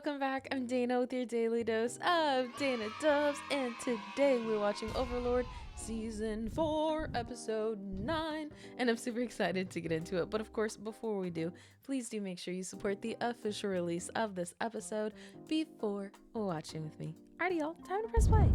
welcome back. I'm Dana with your daily dose of Dana Dubs, and today we're watching Overlord Season 4, Episode 9, and I'm super excited to get into it. But of course, before we do, please do make sure you support the official release of this episode before watching with me. Alrighty, y'all, time to press play.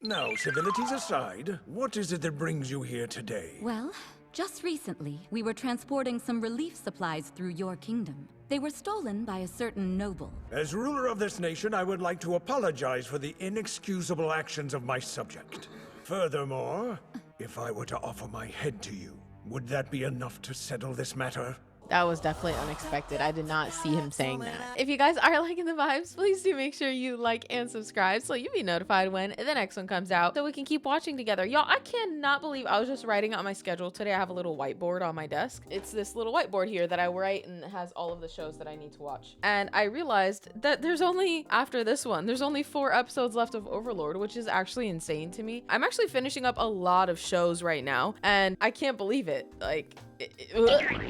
Now, civilities aside, what is it that brings you here today? Well, just recently, we were transporting some relief supplies through your kingdom. They were stolen by a certain noble. As ruler of this nation, I would like to apologize for the inexcusable actions of my subject. Furthermore, if I were to offer my head to you, would that be enough to settle this matter? That was definitely unexpected. I did not see him saying that. If you guys are liking the vibes, please do make sure you like and subscribe so you'll be notified when the next one comes out so we can keep watching together. Y'all, I cannot believe I was just writing out my schedule today. I have a little whiteboard on my desk. It's this little whiteboard here that I write, and it has all of the shows that I need to watch. And I realized that there's only, after this one, there's only 4 episodes left of Overlord, which is actually insane to me. I'm actually finishing up a lot of shows right now, and I can't believe it. Like,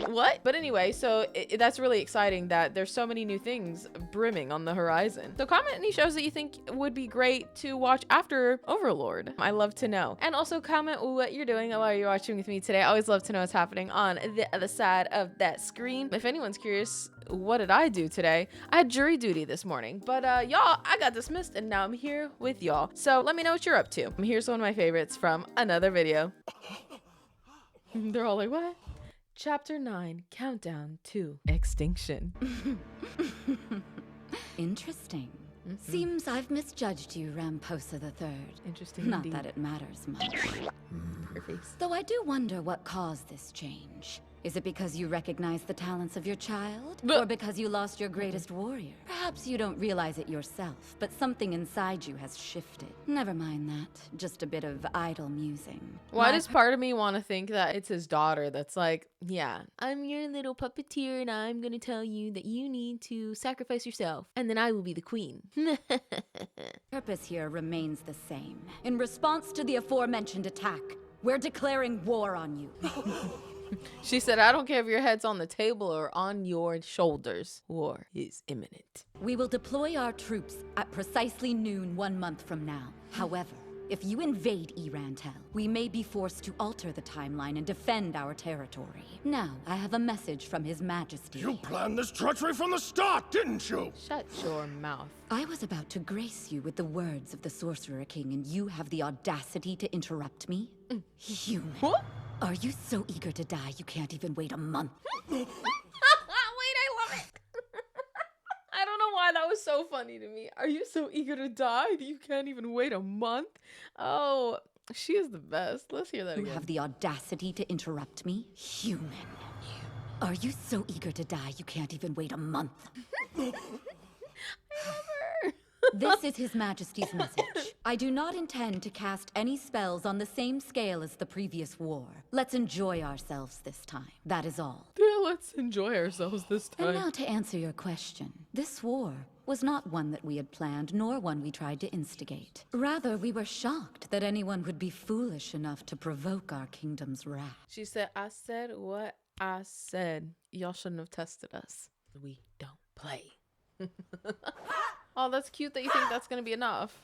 what? But anyway, so that's really exciting that there's so many new things brimming on the horizon. So comment any shows that you think would be great to watch after Overlord. I love to know. And also comment what you're doing while you're watching with me today. I always love to know what's happening on the other side of that screen. If anyone's curious, what did I do today? I had jury duty this morning, but y'all, I got dismissed and now I'm here with y'all. So let me know what you're up to. Here's one of my favorites from another video. They're all like, what? Chapter 9, Countdown to Extinction. Interesting. Seems I've misjudged you, Ramposa III. Interesting Not indeed. that it matters much. Her face. Though I do wonder what caused this change. Is it because you recognize the talents of your child? Or because you lost your greatest warrior? Perhaps you don't realize it yourself, but something inside you has shifted. Never mind that. Just a bit of idle musing. Why does part of me want to think that it's his daughter that's like, yeah, I'm your little puppeteer and I'm going to tell you that you need to sacrifice yourself and then I will be the queen. Purpose here remains the same. In response to the aforementioned attack, we're declaring war on you. She said, I don't care if your head's on the table or on your shoulders. War is imminent. We will deploy our troops at precisely noon 1 month from now. However, if you invade Irantel, we may be forced to alter the timeline and defend our territory. Now, I have a message from His Majesty. You planned this treachery from the start, didn't you? Shut your mouth. I was about to grace you with the words of the Sorcerer King, and you have the audacity to interrupt me? Human. What? Are you so eager to die you can't even wait a month? Wait, I love it. I don't know why that was so funny to me. Are you so eager to die that you can't even wait a month? Oh, she is the best. Let's hear that You again. have the audacity to interrupt me? Human. Are you so eager to die you can't even wait a month? I love her. This is His Majesty's message. I do not intend to cast any spells on the same scale as the previous war. Let's enjoy ourselves this time. That is all. Yeah, let's enjoy ourselves this And time. now to answer your question. This war was not one that we had planned, nor one we tried to instigate. Rather, we were shocked that anyone would be foolish enough to provoke our kingdom's wrath. She said, I said what I said. Y'all shouldn't have tested us. We don't play. Oh, that's cute that you think that's going to be enough.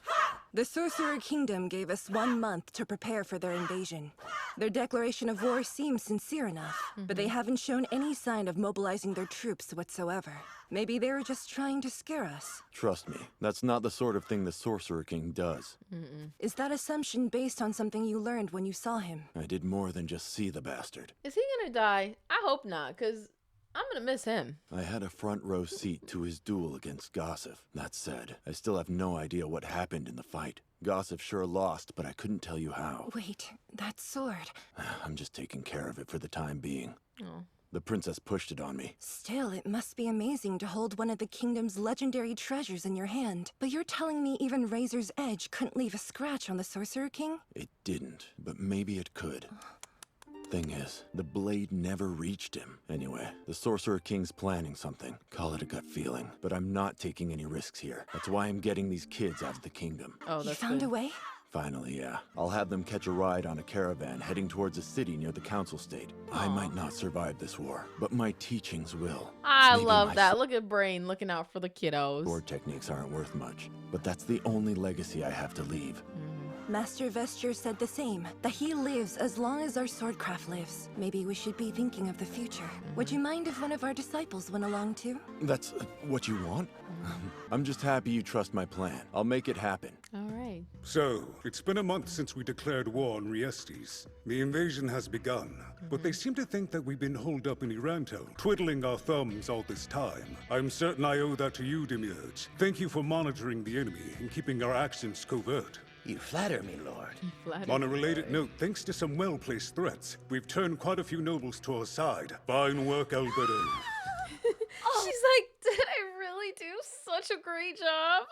The Sorcerer Kingdom gave us 1 month to prepare for their invasion. Their declaration of war seems sincere enough, but they haven't shown any sign of mobilizing their troops whatsoever. Maybe they were just trying to scare us. Trust me, that's not the sort of thing the Sorcerer King does. Is that assumption based on something you learned when you saw him? I did more than just see the bastard. Is he going to die? I hope not, because I'm going to miss him. I had a front row seat to his duel against Gossif. That said, I still have no idea what happened in the fight. Gossif sure lost, but I couldn't tell you how. Wait, that sword. I'm just taking care of it for the time being. Oh. The princess pushed it on me. Still, it must be amazing to hold one of the kingdom's legendary treasures in your hand. But you're telling me even Razor's Edge couldn't leave a scratch on the Sorcerer King? It didn't, but maybe it could. Thing is, the blade never reached him. Anyway, the Sorcerer King's planning something. Call it a gut feeling. But I'm not taking any risks here. That's why I'm getting these kids out of the kingdom. Oh, You that's found good. a way? Finally, yeah. I'll have them catch a ride on a caravan heading towards a city near the council state. I might not survive this war, but my teachings will. I Maybe love my that. Look at Brain looking out for the kiddos. sword techniques aren't worth much, but that's the only legacy I have to leave. Master Vesture said the same, that he lives as long as our swordcraft lives. Maybe we should be thinking of the future. Would you mind if one of our disciples went along too? That's what you want? I'm just happy you trust my plan. I'll make it happen. All right. So, it's been a month since we declared war on Re-Estize. The invasion has begun, but they seem to think that we've been holed up in Irantel, twiddling our thumbs all this time. I'm certain I owe that to you, Demiurge. Thank you for monitoring the enemy and keeping our actions covert. You flatter me, Lord. On a related note, thanks to some well-placed threats, we've turned quite a few nobles to our side. Fine work, Albedo. She's like, did I really do such a great job?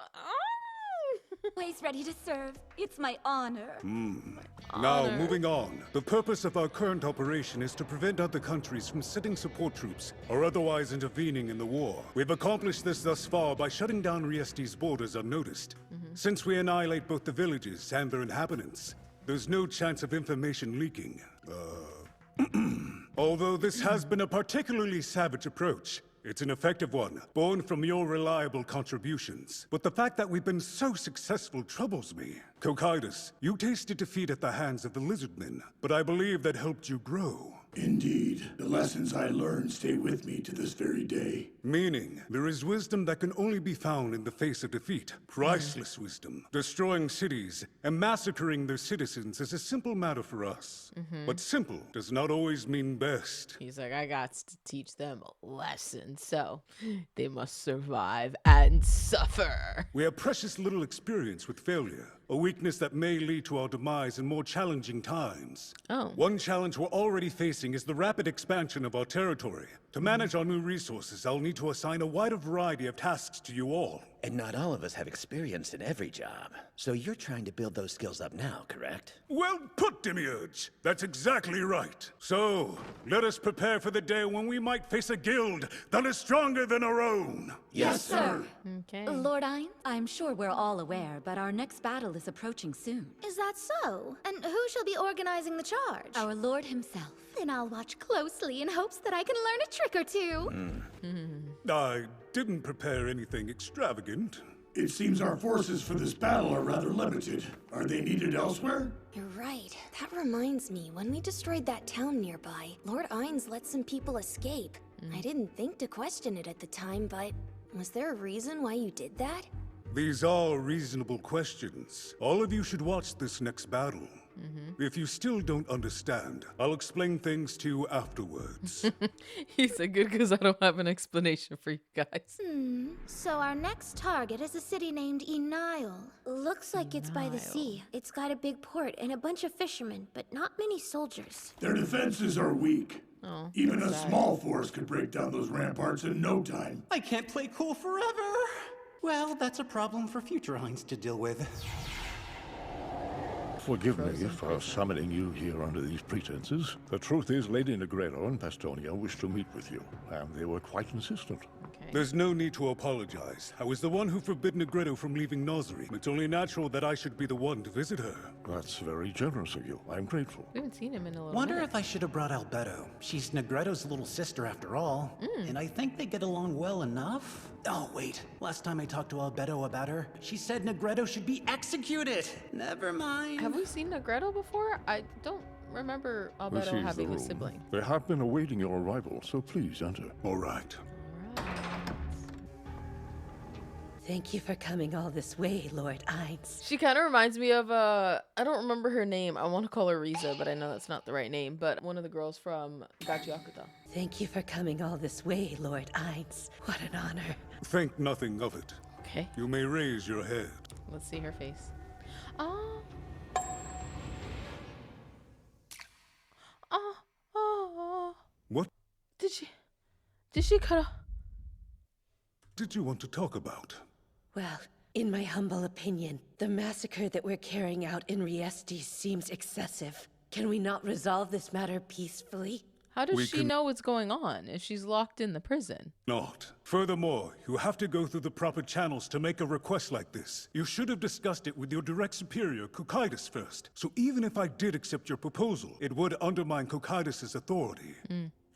Always ready to serve. It's my honor. Now, moving on. The purpose of our current operation is to prevent other countries from sending support troops or otherwise intervening in the war. We've accomplished this thus far by shutting down Re-Estize's borders unnoticed. Since we annihilate both the villages and their inhabitants, there's no chance of information leaking. Although this has been a particularly savage approach, it's an effective one, born from your reliable contributions. But the fact that we've been so successful troubles me. Kokaitis, you tasted defeat at the hands of the Lizardmen, but I believe that helped you grow. Indeed. The lessons I learned stay with me to this very day. Meaning, there is wisdom that can only be found in the face of defeat. Priceless wisdom. Destroying cities and massacring their citizens is a simple matter for us. But simple does not always mean best. He's like, I got to teach them a lesson, so they must survive and suffer. We have precious little experience with failure, a weakness that may lead to our demise in more challenging times. Oh. One challenge we're already facing is the rapid expansion of our territory. To manage our new resources, I'll need to assign a wider variety of tasks to you all. And not all of us have experience in every job. So you're trying to build those skills up now, correct? Well put, Demiurge. That's exactly right. So, let us prepare for the day when we might face a guild that is stronger than our own. Yes, sir. Okay. Lord Ainz, I'm sure we're all aware, but our next battle is approaching soon. Is that so? And who shall be organizing the charge? Our Lord himself. Then I'll watch closely in hopes that I can learn a trick or two. I didn't prepare anything extravagant. It seems our forces for this battle are rather limited. Are they needed elsewhere? You're right. That reminds me, when we destroyed that town nearby, Lord Ainz let some people escape. I didn't think to question it at the time, but was there a reason why you did that? These are reasonable questions. All of you should watch this next battle. If you still don't understand, I'll explain things to you afterwards. He's like, good because I don't have an explanation for you guys. So our next target is a city named Ainz Ooal. Looks like it's by the sea. It's got a big port and a bunch of fishermen, but not many soldiers. Their defenses are weak. Oh, Even a that's sad. small force could break down those ramparts in no time. I can't play cool forever. Well, that's a problem for future Ainz to deal with. Forgive me for summoning you here under these pretenses. The truth is, Lady Negredo and Pastonia wished to meet with you, and they were quite insistent. Okay. There's no need to apologize. I was the one who forbid Negredo from leaving Nosri. It's only natural that I should be the one to visit her. That's very generous of you. I'm grateful. We haven't seen him in a little Wonder minute. if I should have brought Albedo. She's Negredo's little sister after all. And I think they get along well enough. Oh, wait. Last time I talked to Albedo about her, she said Negredo should be executed. Never mind. Have we seen Negredo before? I don't remember This Albedo is having the a room. sibling. They have been awaiting your arrival, so please enter. All right. Thank you for coming all this way, Lord Ainz. She kind of reminds me of, I don't remember her name. I want to call her Riza, but I know that's not the right name. But one of the girls from Gachiakuta. Thank you for coming all this way, Lord Ainz. What an honor. Think nothing of it. Okay, You may raise your head. let's see her face. Oh. Oh. What Did she kind of... did you want to talk about? Well, in my humble opinion, the massacre that we're carrying out in Re-Estize seems excessive. Can we not resolve this matter peacefully? How does she know what's going on if she's locked in the prison? Not. Furthermore, you have to go through the proper channels to make a request like this. You should have discussed it with your direct superior, Kokaitis, first. So even if I did accept your proposal, it would undermine Kokaitis' authority.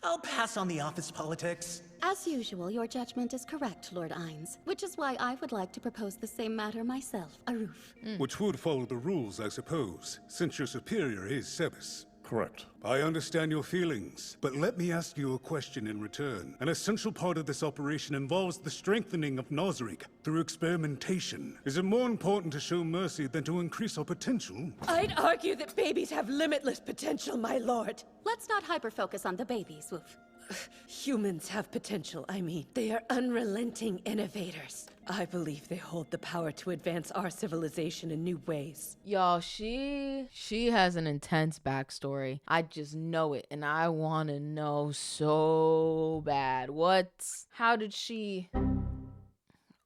I'll pass on the office politics. As usual, your judgment is correct, Lord Ainz, which is why I would like to propose the same matter myself, Aruf. Which would follow the rules, I suppose, since your superior is Sebas. Correct. I understand your feelings, but let me ask you a question in return. An essential part of this operation involves the strengthening of Nosric through experimentation. Is it more important to show mercy than to increase our potential? I'd argue that babies have limitless potential, my lord. Let's not hyper-focus on the babies, Woof. Humans have potential, I mean. They are unrelenting innovators. I believe they hold the power to advance our civilization in new ways. Y'all, she has an intense backstory. I just know it, and I want to know so bad. How did she...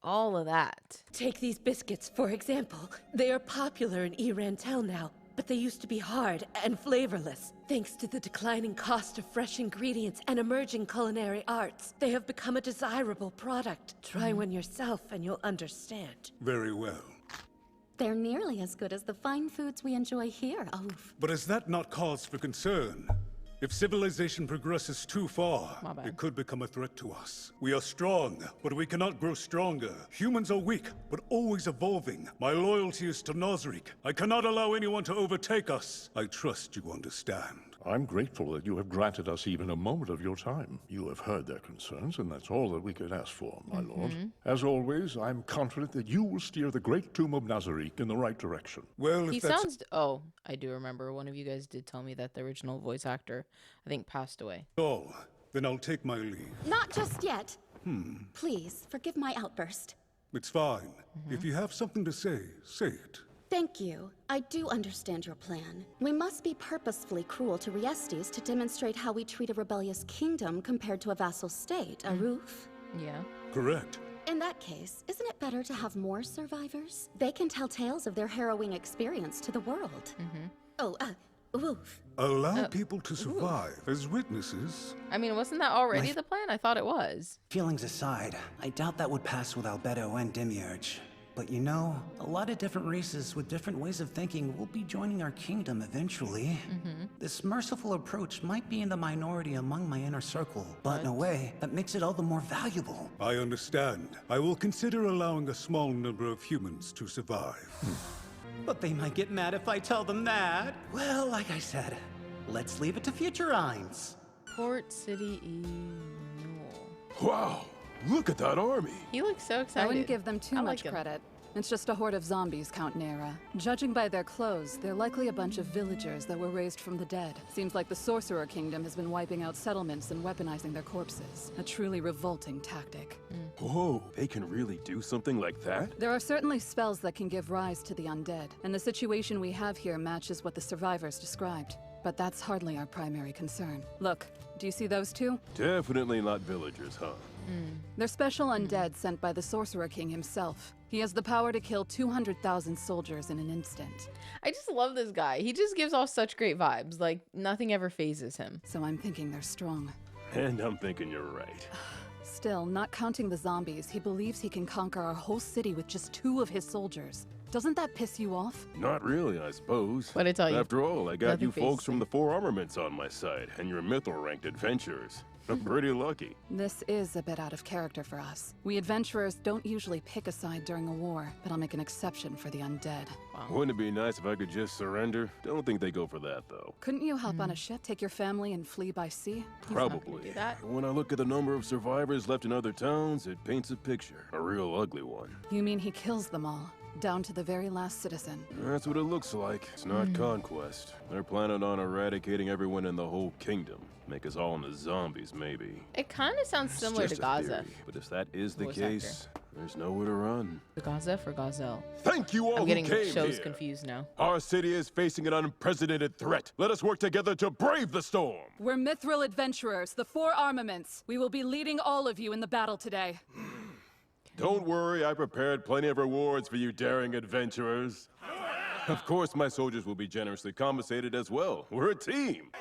all of that. Take these biscuits, for example. They are popular in Irantel now, but they used to be hard and flavorless. Thanks to the declining cost of fresh ingredients and emerging culinary arts, they have become a desirable product. Try one yourself and you'll understand. Very well. They're nearly as good as the fine foods we enjoy here, Aruf. But is that not cause for concern? If civilization progresses too far, it could become a threat to us. We are strong, but we cannot grow stronger. Humans are weak, but always evolving. My loyalty is to Nosric. I cannot allow anyone to overtake us. I trust you understand. I'm grateful that you have granted us even a moment of your time. You have heard their concerns, and that's all that we could ask for, my lord. As always, I'm confident that you will steer the great tomb of Nazarick in the right direction. Well, He sounds... Oh, I do remember. One of you guys did tell me that the original voice actor, I think, passed away. Oh, then I'll take my leave. Not just yet. Please, forgive my outburst. It's fine. If you have something to say, say it. Thank you. I do understand your plan. We must be purposefully cruel to Re-Estize to demonstrate how we treat a rebellious kingdom compared to a vassal state, Aruf. Yeah. Correct. In that case, isn't it better to have more survivors? They can tell tales of their harrowing experience to the world. Woof. Allow people to survive as witnesses. I mean, wasn't that already the plan? I thought it was. Feelings aside, I doubt that would pass with Albedo and Demiurge. But you know, a lot of different races with different ways of thinking will be joining our kingdom eventually. This merciful approach might be in the minority among my inner circle, but in a way that makes it all the more valuable. I understand. I will consider allowing a small number of humans to survive. But they might get mad if I tell them that. Well, like I said, let's leave it to future Ainz. Port City Wow, look at that army. He looks so excited. I wouldn't give them too much credit. It's just a horde of zombies, Count Nera. Judging by their clothes, they're likely a bunch of villagers that were raised from the dead. Seems like the Sorcerer Kingdom has been wiping out settlements and weaponizing their corpses. A truly revolting tactic. Whoa, they can really do something like that? There are certainly spells that can give rise to the undead, and the situation we have here matches what the survivors described. But that's hardly our primary concern. Look, do you see those two? Definitely not villagers, huh? They're special undead sent by the Sorcerer King himself. He has the power to kill 200,000 soldiers in an instant. I just love this guy. He just gives off such great vibes. Like, nothing ever phases him. So I'm thinking they're strong. And I'm thinking you're right. Still, not counting the zombies, he believes he can conquer our whole city with just 2 of his soldiers. Doesn't that piss you off? Not really, I suppose. What'd I tell you? After all, I got Nothing you folks phases from the 4 armaments on my side, and your mythal-ranked adventurers. I'm pretty lucky. This is a bit out of character for us. We adventurers don't usually pick a side during a war, but I'll make an exception for the undead. Wouldn't it be nice if I could just surrender? Don't think they go for that, though. Couldn't you hop on a ship, take your family, and flee by sea? Probably. When I look at the number of survivors left in other towns, it paints a picture. A real ugly one. You mean he kills them all? Down to the very last citizen. That's what it looks like. It's not conquest. They're planning on eradicating everyone in the whole kingdom. Make us all into zombies, maybe. It kind of sounds similar to Gaza. But if that is the case, there's nowhere to run. Gaza for Gazelle. Thank you all I'm getting who came shows here. confused now. Our city is facing an unprecedented threat. Let us work together to brave the storm. We're Mithril adventurers, the 4 armaments. We will be leading all of you in the battle today. Don't worry, I prepared plenty of rewards for you daring adventurers. Of course, my soldiers will be generously compensated as well. We're a team.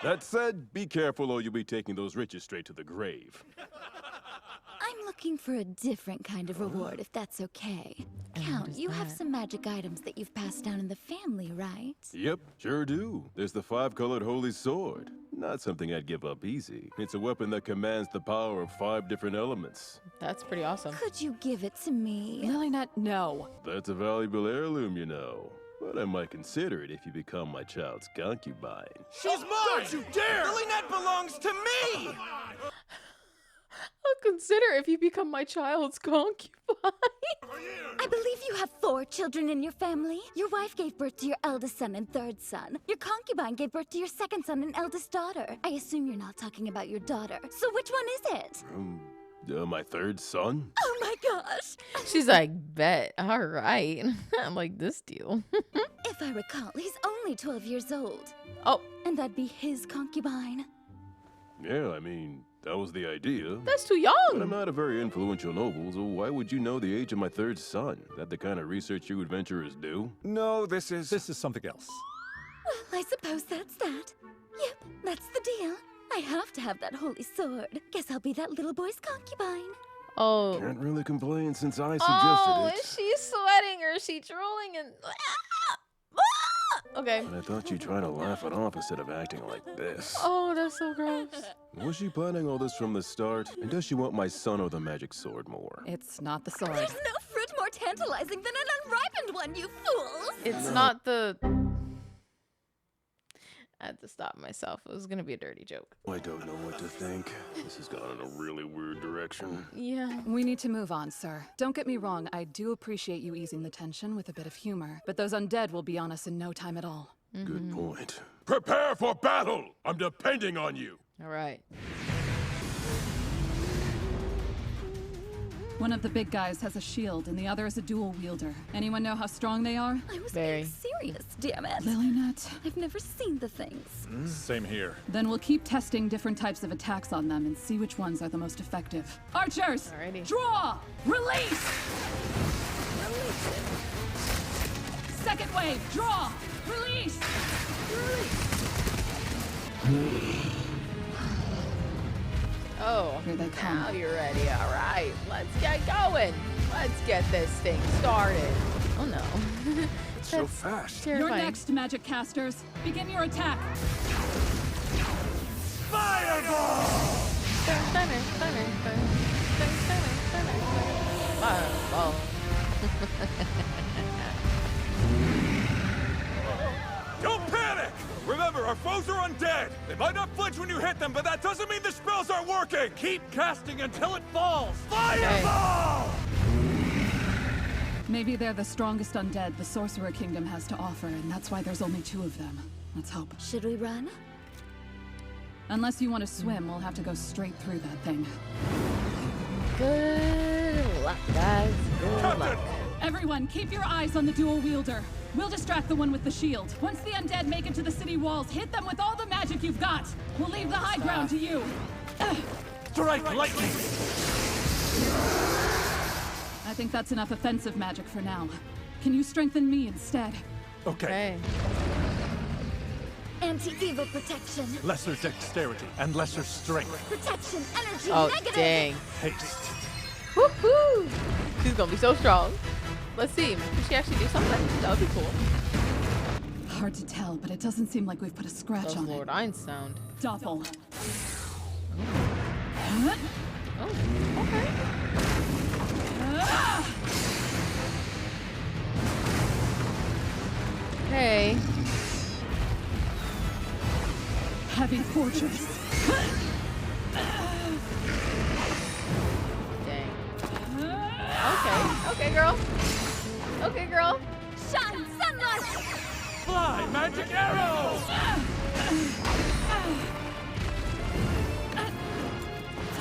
That said, be careful or you'll be taking those riches straight to the grave. I'm looking for a different kind of reward, if that's okay. Count, you have some magic items that you've passed down in the family, right? Yep, sure do. There's the 5-colored holy sword. Not something I'd give up easy. It's a weapon that commands the power of 5 different elements. That's pretty awesome. Could you give it to me? Lilynette, no. That's a valuable heirloom, you know. But I might consider it if you become my child's concubine. She's mine! Don't you dare! Lilynette belongs to me! I'll consider if you become my child's concubine. I believe you have 4 children in your family. Your wife gave birth to your eldest son and 3rd son. Your concubine gave birth to your 2nd son and eldest daughter. I assume you're not talking about your daughter. So which one is it? My 3rd son? Oh my gosh! She's like, bet. All right. I like this deal. If I recall, he's only 12 years old. Oh. And that'd be his concubine. Yeah, I mean, that was the idea. That's too young. But I'm not a very influential noble, so why would you know the age of my 3rd son? That the kind of research you adventurers do? No, this is something else. Well, I suppose that's that. Yep, that's the deal. I have to have that holy sword. Guess I'll be that little boy's concubine. Oh. Can't really complain since I suggested it. Is she sweating or is she drooling and... Okay. But I thought you'd try to laugh it off instead of acting like this. Oh, that's so gross. Was she planning all this from the start? And does she want my son or the magic sword more? It's not the sword. There's no fruit more tantalizing than an unripened one, you fools! It's not the... I had to stop myself. It was going to be a dirty joke. I don't know what to think. This has gone in a really weird direction. Yeah. We need to move on, sir. Don't get me wrong, I do appreciate you easing the tension with a bit of humor, but those undead will be on us in no time at all. Good point. Prepare for battle! I'm depending on you! All right. One of the big guys has a shield, and the other is a dual wielder. Anyone know how strong they are? I was being serious, damn it. Lilynette. I've never seen the things. Same here. Then we'll keep testing different types of attacks on them and see which ones are the most effective. Archers! Alrighty. Draw! Release! Second wave, draw! Release! Oh, here they come. Now you're ready. All right, let's get going. Let's get this thing started. Oh no. It's so fast. You're next, magic casters. Begin your attack. Fireball! Fireball. Don't panic! Remember, our foes are undead! They might not flinch when you hit them, but that doesn't mean the spells aren't working! Keep casting until it falls! Fireball! Maybe they're the strongest undead the Sorcerer Kingdom has to offer, and that's why there's only 2 of them. Let's hope. Should we run? Unless you want to swim, we'll have to go straight through that thing. Good luck, guys. Good luck. Everyone, keep your eyes on the dual wielder. We'll distract the one with the shield. Once the undead make it to the city walls, hit them with all the magic you've got. We'll leave the high ground to you. Strike lightning! I think that's enough offensive magic for now. Can you strengthen me instead? Okay. Anti-evil protection. Lesser dexterity and lesser strength. Protection, energy, Oh, negative. dang. Haste. Woohoo! She's gonna be so strong. Let's see. Can she actually do something? That would be cool. Hard to tell, but it doesn't seem like we've put a scratch on Lord it. Ainz sound. Doppel. Oh, okay. Hey. Heavy fortress. Dang. Okay, girl. Okay, girl. Shine, sunlight! Fly, magic arrows!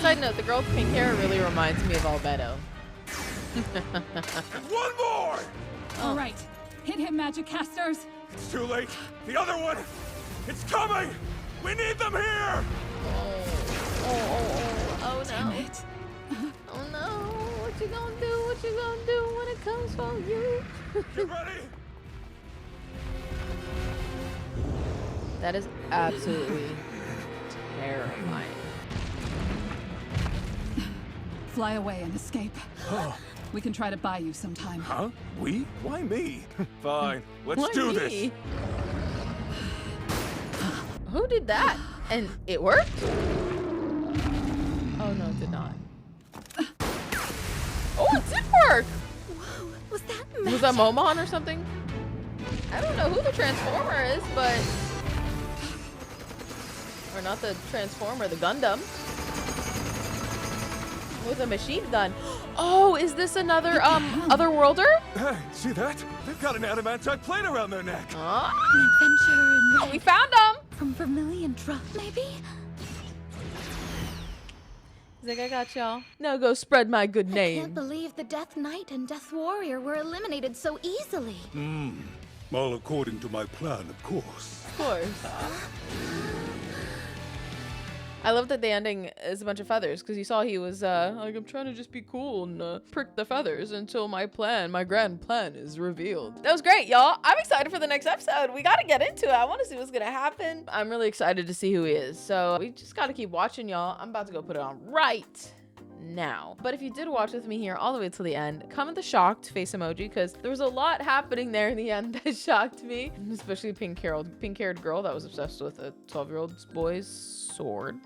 Side note, the girl with pink hair really reminds me of Albedo. One more! All right. Hit him, magic casters. It's too late. The other one! It's coming! We need them here! Oh no. Damn it. Oh no. What you gonna do? What you gonna do when it comes for you? Get ready! That is absolutely terrifying. Fly away and escape. We can try to buy you some time. Huh? We? Why me? Fine, let's Why do me? this. Who did that? And it worked? Oh no, it did not. Oh, it did work! Whoa, was that Was magic? that Momon or something? I don't know who the Transformer is, but... Or not the Transformer, the Gundam. With a machine gun. Oh, is this another, Otherworlder? Hey, see that? They've got an adamantite plate around their neck. Oh, An adventure in red. we found him! From Vermilion Drop, maybe? He's like, I got y'all. Now go spread my good I name. can't believe the Death Knight and Death Warrior were eliminated so easily. All according to my plan, of course. Of course. I love that the ending is a bunch of feathers, because you saw he was like, I'm trying to just be cool and prick the feathers until my grand plan is revealed. That was great, y'all. I'm excited for the next episode. We got to get into it. I want to see what's going to happen. I'm really excited to see who he is. So we just got to keep watching, y'all. I'm about to go put it on right now. But if you did watch with me here all the way till the end, comment the shocked face emoji, because there was a lot happening there in the end that shocked me, especially pink-haired girl that was obsessed with a 12-year-old boy's sword.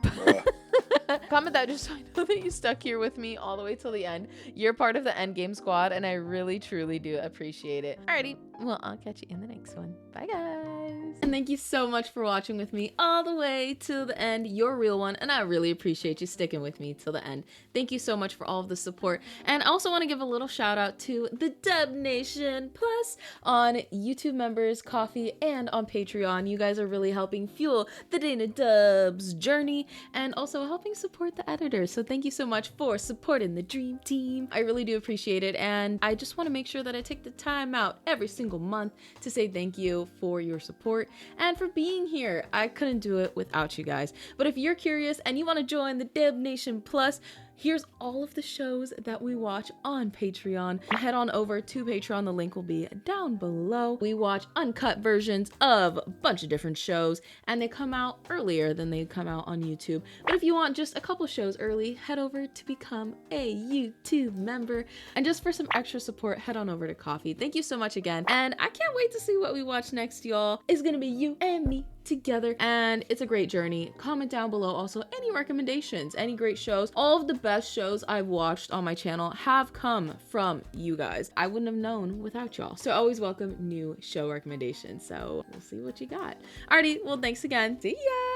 Comment that just so I know that you stuck here with me all the way till the end. You're part of the endgame squad, and I really truly do appreciate it. Alrighty, well, I'll catch you in the next one. Bye guys, and thank you so much for watching with me all the way till the end. You're a real one, and I really appreciate you sticking with me till the end. Thank you so much for all of the support, and I also want to give a little shout out to the Dub Nation Plus on YouTube members, Coffee, and on Patreon. You guys are really helping fuel the Dana Dubs journey, and also helping support the editor. So thank you so much for supporting the dream team. I really do appreciate it, and I just want to make sure that I take the time out every single month to say thank you for your support and for being here. I couldn't do it without you guys. But if you're curious and you want to join the Dub Nation Plus, here's all of the shows that we watch on Patreon. Head on over to Patreon. The link will be down below. We watch uncut versions of a bunch of different shows, and they come out earlier than they come out on YouTube. But if you want just a couple shows early, head over to become a YouTube member. And just for some extra support, head on over to Coffee. Thank you so much again. And I can't wait to see what we watch next, y'all. It's gonna be you and me together, and it's a great journey. Comment down below also any recommendations, any great shows. All of the best shows I've watched on my channel have come from you guys. I wouldn't have known without y'all. So I always welcome new show recommendations. So we'll see what you got. Alrighty, well, thanks again. See ya!